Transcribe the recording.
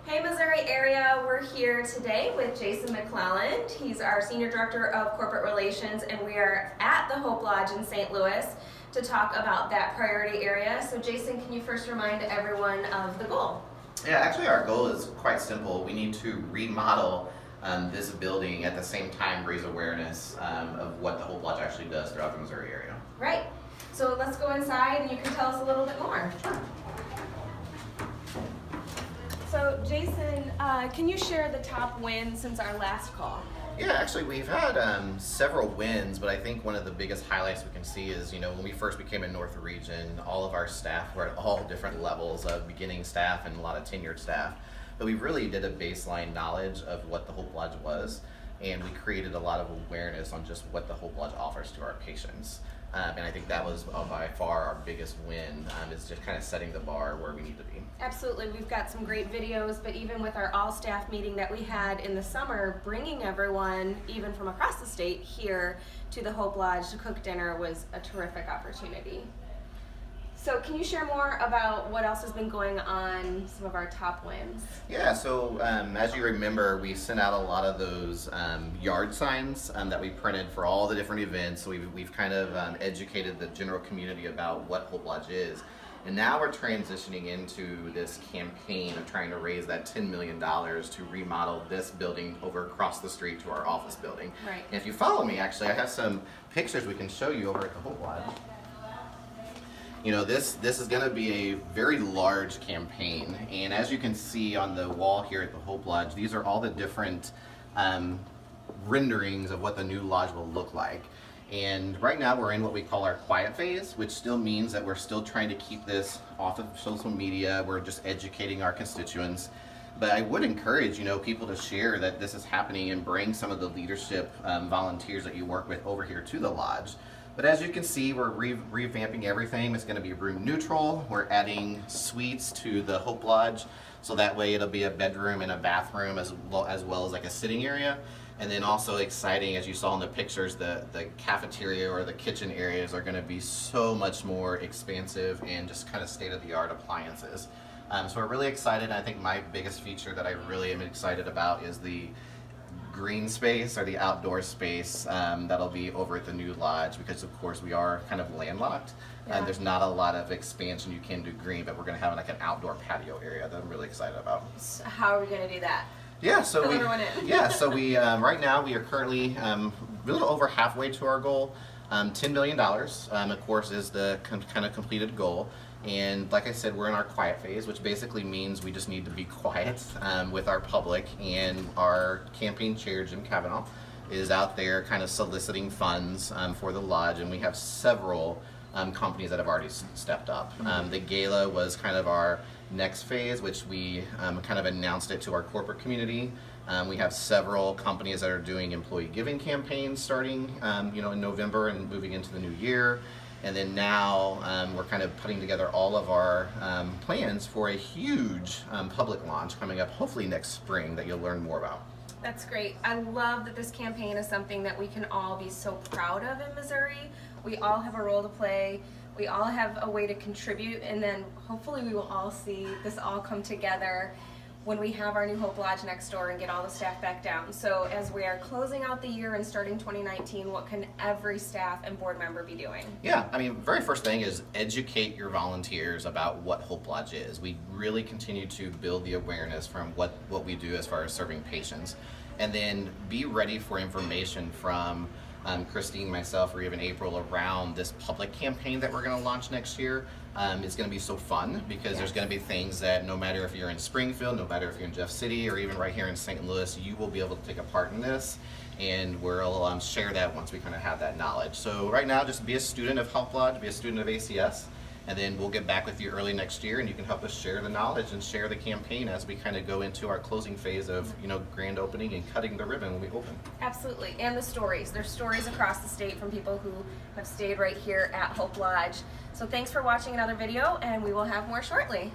Hey Missouri area, we're here today with Jason McClelland. He's our Senior Director of Corporate Relations, and we are at the Hope Lodge in St. Louis to talk about that priority area. So Jason, can you first remind everyone of the goal? Yeah, actually our goal is quite simple. We need to remodel this building, at the same time raise awareness of what the Hope Lodge actually does throughout the Missouri area. Right. So let's go inside and you can tell us a little bit more. Sure. So Jason, can you share the top wins since our last call? Yeah, actually we've had several wins, but I think one of the biggest highlights we can see is, when we first became a North region, all of our staff were at all different levels of beginning staff and a lot of tenured staff. But we really did a baseline knowledge of what the Hope Lodge was, and we created a lot of awareness on just what the Hope Lodge offers to our patients. And I think that was by far our biggest win, is just kind of setting the bar where we need to be. Absolutely. We've got some great videos, but even with our all-staff meeting that we had in the summer, bringing everyone, even from across the state, here to the Hope Lodge to cook dinner was a terrific opportunity. So can you share more about what else has been going on, some of our top wins? Yeah, so as you remember, we sent out a lot of those yard signs that we printed for all the different events. So we've kind of educated the general community about what Hope Lodge is. And now we're transitioning into this campaign of trying to raise that $10 million to remodel this building over across the street to our office building. Right. And if you follow me, actually, I have some pictures we can show you over at the Hope Lodge. This is going to be a very large campaign, and as you can see on the wall here at the Hope Lodge, these are all the different renderings of what the new lodge will look like. And right now we're in what we call our quiet phase, which still means that we're still trying to keep this off of social media. We're just educating our constituents. But I would encourage, people to share that this is happening and bring some of the leadership volunteers that you work with over here to the lodge. But as you can see, we're revamping everything. It's going to be room neutral. We're adding suites to the Hope Lodge, so that way it'll be a bedroom and a bathroom as well as like a sitting area. And then also exciting, as you saw in the pictures, the cafeteria or the kitchen areas are going to be so much more expansive and just kind of state-of-the-art appliances. So we're really excited. I think my biggest feature that I really am excited about is the green space or the outdoor space that'll be over at the new lodge, because of course we are kind of landlocked. Yeah. There's not a lot of expansion you can do green, but we're going to have like an outdoor patio area that I'm really excited about. So how are we going to do that? Yeah, so Fill everyone in. right now we are currently a little over halfway to our goal. $10 million, of course, is the kind of completed goal. And like I said, we're in our quiet phase, which basically means we just need to be quiet with our public. And our campaign chair, Jim Kavanaugh, is out there kind of soliciting funds for the lodge. And we have several companies that have already stepped up. The gala was kind of our next phase, which we kind of announced it to our corporate community. We have several companies that are doing employee giving campaigns starting in November and moving into the new year. And then now we're kind of putting together all of our plans for a huge public launch coming up hopefully next spring that you'll learn more about. That's great. I love that this campaign is something that we can all be so proud of in Missouri. We all have a role to play. We all have a way to contribute, and then hopefully we will all see this all come together when we have our new Hope Lodge next door and get all the staff back down. So as we are closing out the year and starting 2019, what can every staff and board member be doing? Yeah, very first thing is educate your volunteers about what Hope Lodge is. We really continue to build the awareness from what we do as far as serving patients. And then be ready for information from Christine, myself, or even April around this public campaign that we're going to launch next year. It's going to be so fun because there's going to be things that no matter if you're in Springfield, no matter if you're in Jeff City, or even right here in St. Louis, you will be able to take a part in this, and we'll share that once we kind of have that knowledge. So right now, just be a student of Hope Lodge, be a student of ACS, and then we'll get back with you early next year, and you can help us share the knowledge and share the campaign as we kind of go into our closing phase of grand opening and cutting the ribbon when we open. Absolutely, and the stories. There's stories across the state from people who have stayed right here at Hope Lodge. So thanks for watching another video, and we will have more shortly.